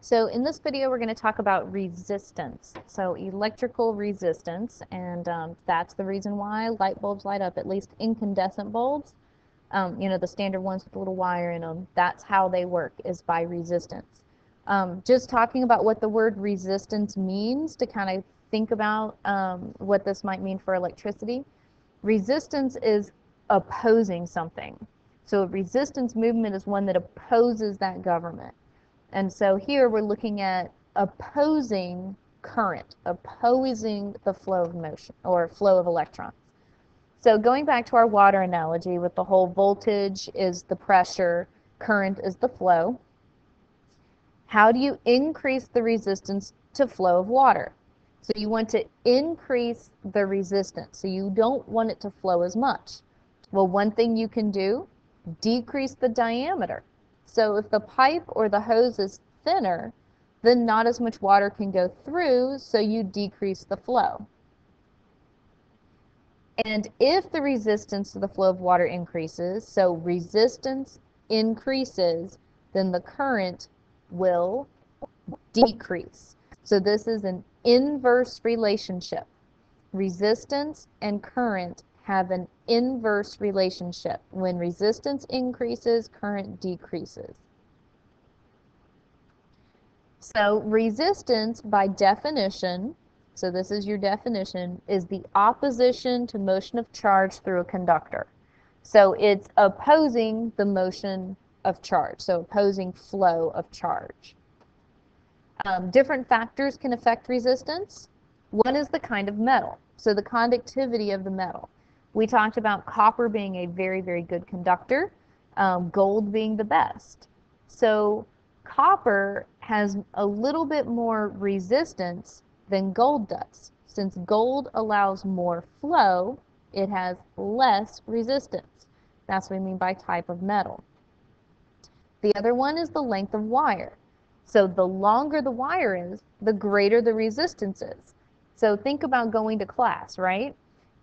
So in this video, we're going to talk about resistance. So electrical resistance, and that's the reason why light bulbs light up, at least incandescent bulbs. The standard ones with a little wire in them, that's how they work, is by resistance. Just talking about what the word resistance means to kind of think about what this might mean for electricity. Resistance is opposing something. So a resistance movement is one that opposes that government. And so here we're looking at opposing current, opposing the flow of motion or flow of electrons. So going back to our water analogy with the whole voltage is the pressure, current is the flow. How do you increase the resistance to flow of water? So you want to increase the resistance. So you don't want it to flow as much. Well, one thing you can do, decrease the diameter. So if the pipe or the hose is thinner, then not as much water can go through, so you decrease the flow. And if the resistance to the flow of water increases, so resistance increases, then the current will decrease. So this is an inverse relationship. Resistance and current have an inverse relationship. When resistance increases, current decreases. So resistance, by definition, so this is your definition, is the opposition to motion of charge through a conductor. So it's opposing the motion of charge, so opposing flow of charge. Different factors can affect resistance. One is the kind of metal, so the conductivity of the metal. We talked about copper being a very, very good conductor, gold being the best. So copper has a little bit more resistance than gold does. Since gold allows more flow, it has less resistance. That's what we mean by type of metal. The other one is the length of wire. So the longer the wire is, the greater the resistance is. So think about going to class, right?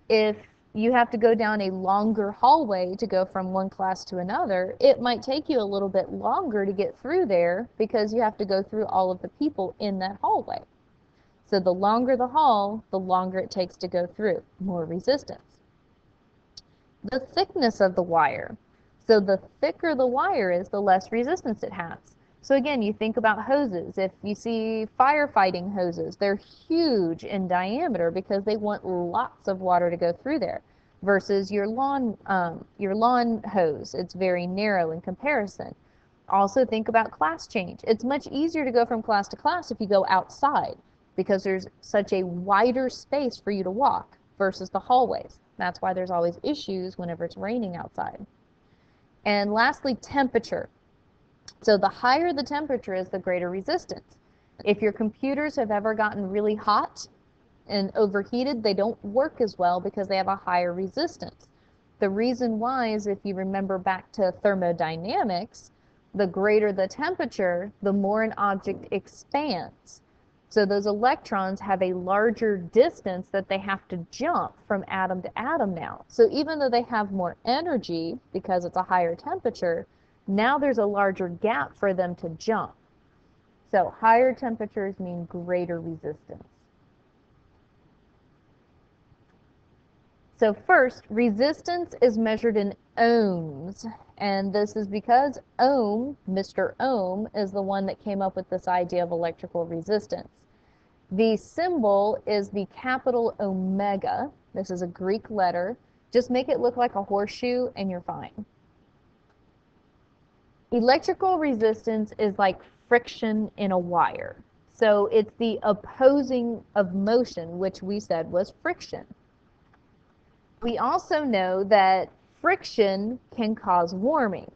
If you have to go down a longer hallway to go from one class to another, it might take you a little bit longer to get through there because you have to go through all of the people in that hallway. So the longer the hall, the longer it takes to go through, more resistance. The thickness of the wire. So the thicker the wire is, the less resistance it has. So again, you think about hoses. If you see firefighting hoses, they're huge in diameter because they want lots of water to go through there. Versus your lawn hose, it's very narrow in comparison. Also think about class change. It's much easier to go from class to class if you go outside because there's such a wider space for you to walk versus the hallways. That's why there's always issues whenever it's raining outside. And lastly, temperature. So the higher the temperature is, the greater resistance. If your computers have ever gotten really hot and overheated, they don't work as well because they have a higher resistance. The reason why is, if you remember back to thermodynamics, the greater the temperature, the more an object expands. So those electrons have a larger distance that they have to jump from atom to atom now. So even though they have more energy because it's a higher temperature, now there's a larger gap for them to jump. So higher temperatures mean greater resistance. So first, resistance is measured in ohms. And this is because Ohm, Mr. Ohm, is the one that came up with this idea of electrical resistance. The symbol is the capital omega. This is a Greek letter. Just make it look like a horseshoe and you're fine. Electrical resistance is like friction in a wire. So it's the opposing of motion, which we said was friction. We also know that friction can cause warming.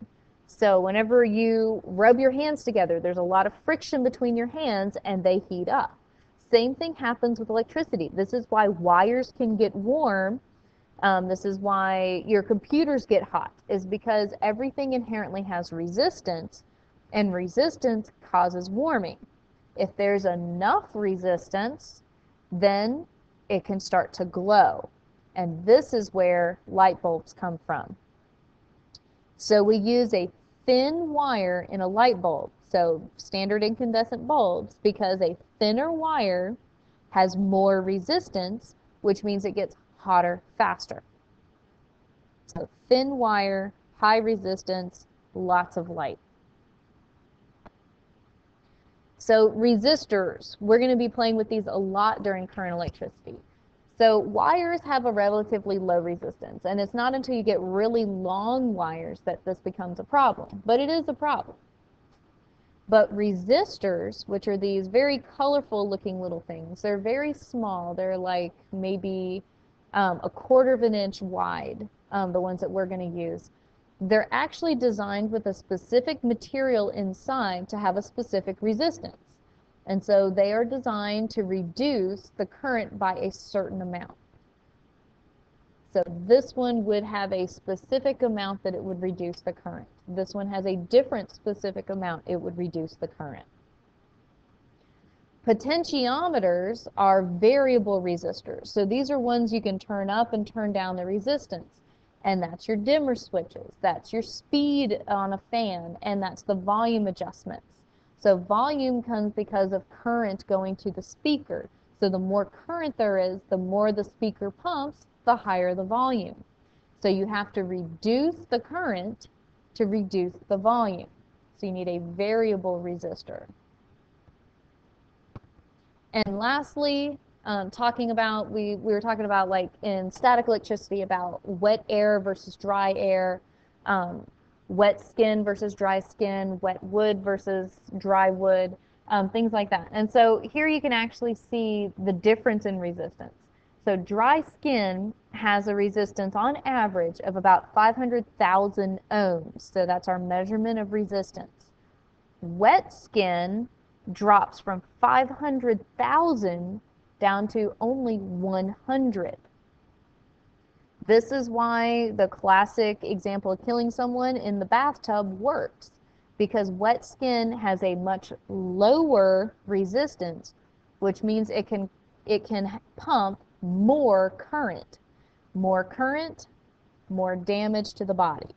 So whenever you rub your hands together, there's a lot of friction between your hands and they heat up. Same thing happens with electricity. This is why wires can get warm. This is why your computers get hot, is because everything inherently has resistance, and resistance causes warming. If there's enough resistance, then it can start to glow. And this is where light bulbs come from. So we use a thin wire in a light bulb, so standard incandescent bulbs, because a thinner wire has more resistance, which means it gets hotter faster. So thin wire, high resistance, lots of light. So resistors, we're going to be playing with these a lot during current electricity. So wires have a relatively low resistance, and it's not until you get really long wires that this becomes a problem, but it is a problem. But resistors, which are these very colorful looking little things, they're very small. They're like maybe a quarter of an inch wide, the ones that we're going to use. They're actually designed with a specific material inside to have a specific resistance. And so they are designed to reduce the current by a certain amount. So this one would have a specific amount that it would reduce the current. This one has a different specific amount it would reduce the current. Potentiometers are variable resistors. So these are ones you can turn up and turn down the resistance. And that's your dimmer switches, that's your speed on a fan, and that's the volume adjustments. So volume comes because of current going to the speaker. So the more current there is, the more the speaker pumps, the higher the volume. So you have to reduce the current to reduce the volume. So you need a variable resistor. And lastly, we were talking about, like in static electricity, about wet air versus dry air, wet skin versus dry skin, wet wood versus dry wood, things like that. And so here you can actually see the difference in resistance. So dry skin has a resistance on average of about 500,000 ohms. So that's our measurement of resistance. Wet skin drops from 500,000 down to only 100. This is why the classic example of killing someone in the bathtub works, because wet skin has a much lower resistance, which means it can pump more current. More current, more damage to the body.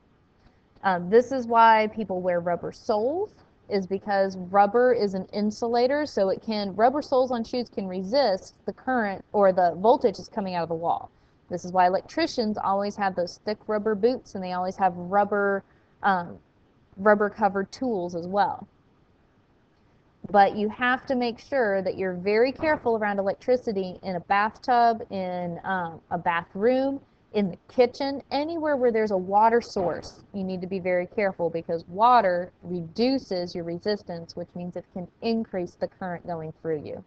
This is why people wear rubber soles, is because rubber is an insulator, so rubber soles on shoes can resist the current or the voltage that's coming out of the wall. This is why electricians always have those thick rubber boots, and they always have rubber covered tools as well. But you have to make sure that you're very careful around electricity in a bathtub, in a bathroom, in the kitchen, anywhere where there's a water source. You need to be very careful, because water reduces your resistance, which means it can increase the current going through you.